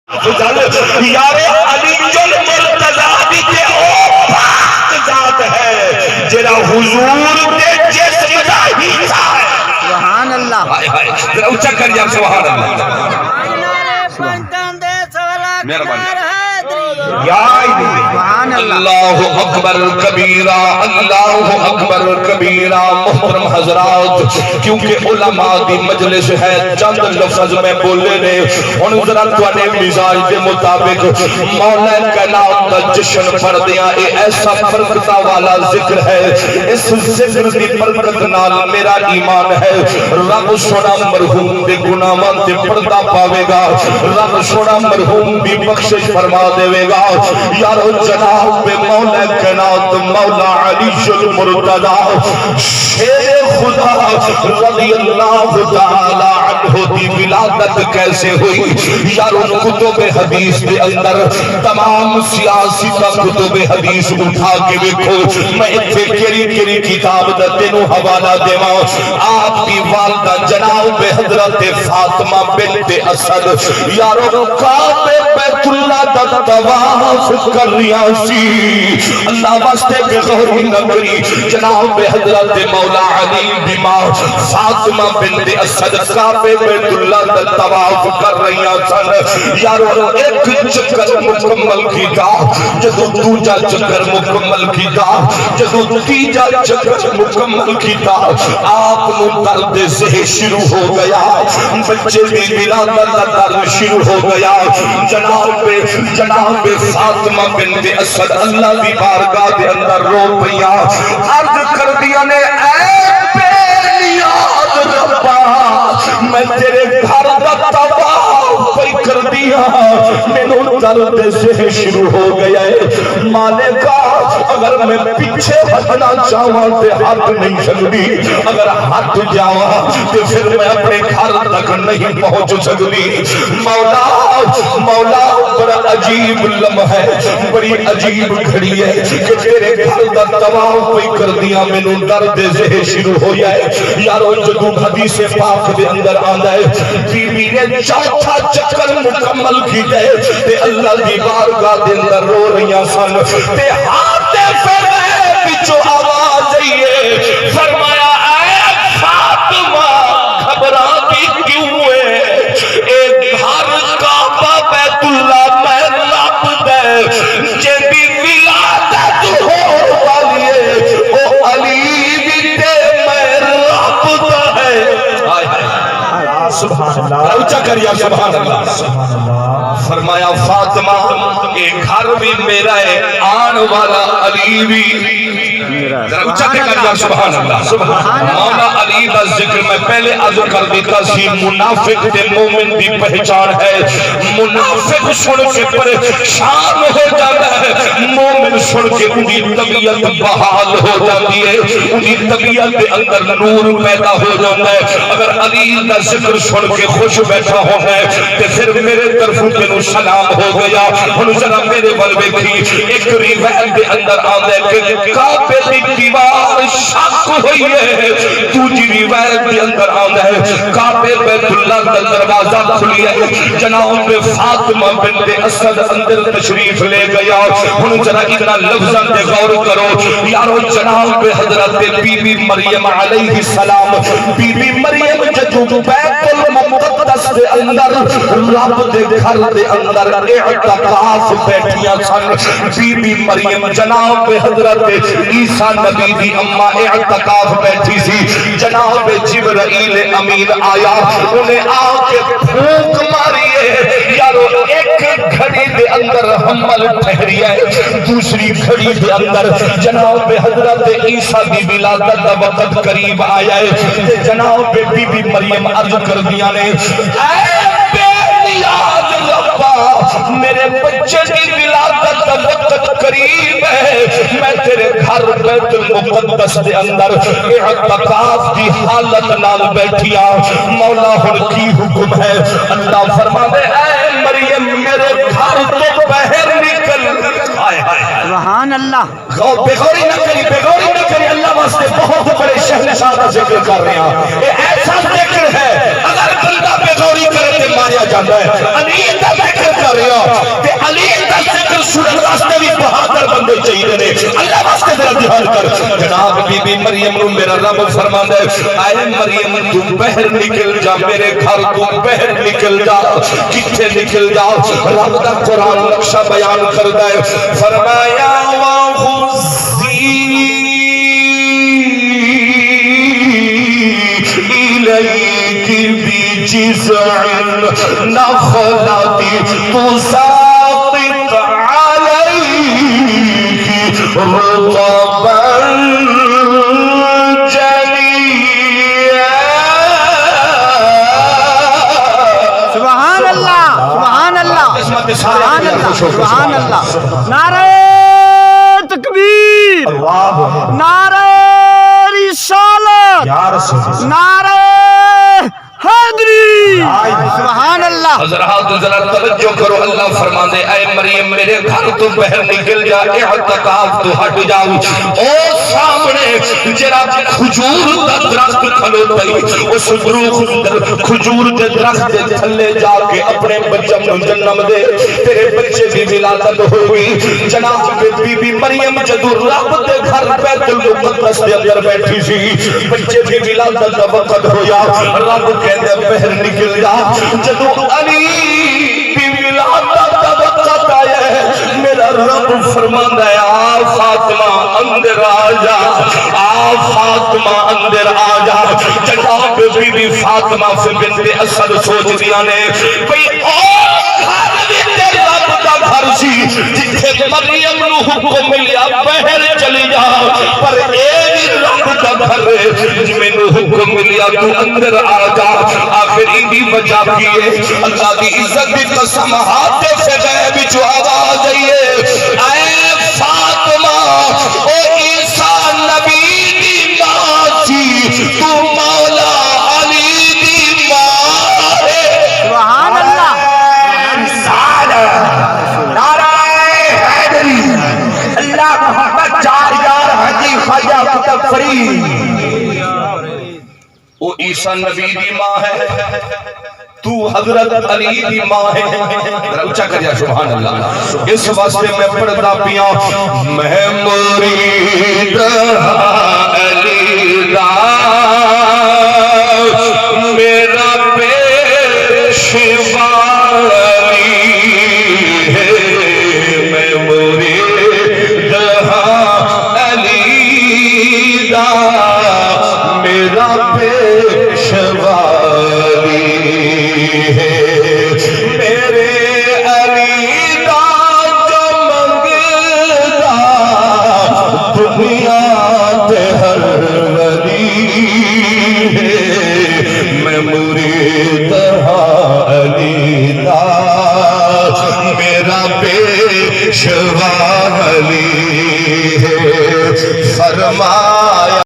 یار علی جل مرتضی دی تے او پاک ذات ہے جڑا حضور دے جسم دا حصہ ہے. سبحان اللہ. ہائے ہائے ذرا اونچا کر جا سبحان اللہ. سبحان اللہ. اللہ اکبر کبیرہ اللہ اکبر کبیرہ. محترم حضرات کیونکہ علماء دی مجلس ہے چند لفظ میں بولے نے ہن ذرا تواڈے مزاج دے مطابق مولا کائنات دا جشن پڑھدیاں اے ایسا برکتاں والا ذکر ہے. اس ذکر دی برکت نال میرا ایمان ہے رب سونا مرحوم دے گناہاں تے پردہ پاوے گا. رب سونا مرحوم دی بخشش فرما دے گا. یارو جناب مولا کائنات مولا علی المرتضی شیر خدا رضی اللہ تعالی عنہ دی ولادت کیسے ہوئی. یارو کتب حدیث کے اندر تمام سیاسی کا کتب حدیث اٹھا کے دیکھو. میں اتنے کیری کتاب دا تینوں حوالہ دیواں. آپ کی والدہ جناب حضرت فاطمہ بنت اسد یارو کعبے بیت اللہ دا طواف کر رہا سی. اللہ واسطے بے غوری نہ کری. جناب حضرت مولا علی دی ماں فاطمہ بنت اسد کعبے بیت اللہ دا طواف کر رہا سن. یارو ایک چکر مکمل کیتا جدو دوجا چکر مکمل کیتا جدو تیجا چکر مکمل کیتا آپ نو درد سے شروع ہو گیا. بچے بھی ولادت کا درد شروع ہو گیا. جناب فاطمہ بنت اسد اللہ کی بارگاہ کے اندر رو پیا. عرض کر دیا نے اے بے نیاز ربا میں تیرے گھر دا طواف پہ کر دیا مینوں درد سے شروع ہو گیا ہے. مالکا اگر میں پیچھے ہٹنا چاہواں تے ہٹ نہیں سکتی. اگر ہٹ جاواں تے پھر میں اپنے گھر تک نہیں پہنچ سکتی. مولا بڑا عجیب لمحہ ہے بڑی عجیب گھڑی ہے کہ تیرے گھر دا طواف پہ کر دیا مینوں درد سے شروع ہو جائے. یارو جدوں حدیث پاک دے اندر آندا ہے بی بی نے چوتھا چکر مکمل کیتا ہے تے اللہ دی بارگاہ دے اندر رو رہیاں سن تے ہاتھ پھر وچوں آواز آئی ہے فرمایا اے فاطمہ گھبراتی کیوں ہے اے گھر کعبہ بیت اللہ میں رب دے جے بھی ولادت ہو والی ہے او علی بھی تے میں رب دا ہے. سبحان اللہ. اونچا کریا سبحان اللہ. فرمایا فاطمہ اے گھر بھی میرا ہے آن والا علی بھی ذرا اونچا کریا سبحان اللہ. مولا علی دا ذکر میں پہلے عرض کر دیتا سی منافق تے مومن دی پہچان ہے. منافق سن کے پریشان ہو جاتا ہے مومن سن کے ان کی طبیعت بحال ہو جاتی ہے ان کی طبیعت کے اندر نور پیدا ہو جاتا ہے. اگر علی دا ذکر سن کے خوش بیٹھا ہو ہے تے پھر میرے طرف تینوں سلام ہو گیا. ہن ذرا میرے ول ویکھی ایک روایت دے اندر آندا ہے کہ کعبے دی دیوار شق ہوئی ہے. دوسری روایت دے اندر آندا ہے کعبے بیت اللہ دا دروازہ کھلیا ہے. جناب فاطمہ بنت اسد اندر تشریف لے گیا. ہن ذرا اتنا لفظاں تے غور کرو یارو. جناب حضرت بی بی مریم علیہ السلام بی بی مریم جدوں بیت المقدس دے اندر رب دے گھر دے اندر اعتکاف بیٹھیاں سن. بی بی مریم جناب حضرت عیسیٰ نبی دی اماں اعتکاف بیٹھی سی. جناب جبرائیل امین آیا انہیں آ کے پھونک ماری ہے. یارو ایک گھڑی دے اندر حمل ٹھہری ہے دوسری گھڑی دے اندر جناب حضرت عیسیٰ دی ولادت دا وقت قریب آیا ہے. جناب بی بی مریم عرض کر دیا نے اے بے نیاز ربا میرے بچے کی ولادت کا وقت قریب ہے. میں تیرے گھر بیت المقدس دے اندر اعتکاف کی حالت نال بیٹھیا. مولا ہن کی حکم ہے. اللہ فرماندے اے مریم میرے گھر تو باہر نکل. سبحان اللہ. بغوری نہ کری اللہ واسطے بہت بڑے شہنشاہ کا ذکر کر رہے ہیں. یہ ایسا ذکر ہے اگر بندہ بغوری کرے تو ماریا جاتا ہے. علی کا ذکر کر رہے اللہ واسطے ذرا دھیان کر جناب بی بی مریم نو میرا رب فرماندا ہے اے مریم تو باہر نکل جا میرے گھر تو باہر نکل جا کتھے نکل جا رب دا قرآن نقشہ بیان کردا ہے فرمایا وَخُذِّي إِلَيْكِ بِجِذْعِ النَّخْلَةِ تُسَاقِطْ عَلَيْكِ رُطَبًا جَنِيًّا سبحان اللہ سبحان اللہ سبحان اللہ سبحان اللہ نعرہ تکبیر نعرہ رسالت نعرہ حیدری سبحان اللہ حضرات ذرا توجہ کرو اللہ فرماندے اے مریم میرے گھر تو باہر نکل جا اعتکاف تو ہٹ جاؤ او سامنے جڑا کھجور دا درخت کھلوتا ہے اس کھجور دے درخت دے تھلے جا کے اپنے بچے نوں جنم دے تیرے بچے دی ولادت ہوئی جناب بی بی مریم جدوں رب دے گھر بیت المقدس دے اندر بیٹھی سی بچے دی ولادت دا وقت ہویا رب کہندے باہر نکل جا جدوں علی دی ولادت دا وقت آیا ہے میرا رب فرماندا ہے آ فاطمہ اندر آ جا آ فاطمہ اندر آ جا جناب بی بی فاطمہ بنت اسد سوچ دیا نے بھئی او گھر وچ رب دا گھر سی جتھے مریم نو حکم ملیا باہر چلی جا پر اے رب دا گھر مینوں حکم ملیا تو اندر آ جا آخر دی وجہ کی ہے اللہ دی عزت دی قسم ہاتھ سے غیب جو آواز آئی ہے اے فاطمہ او عیسیٰ نبی دی ماں سی تو مولا علی دی ماں ہے سبحان اللہ نعرہ حیدری اللہ محمد چار یار حجی خواجہ کتب فرید وہ عیسیٰ نبی دی ماں ہے تو حضرت علی دی ماں ہے اچھا کر جا سبحان اللہ اس واسطے میں پڑھتا پیاں میں مرید علی دا میرا پیشوا علی ہے میں مرید علی دا میرا پیشوا میرے علی دا جو منگدا دنیا تے ہر ولی ہے میں مرید علی دا میرا پیشوا علی ہے فرمایا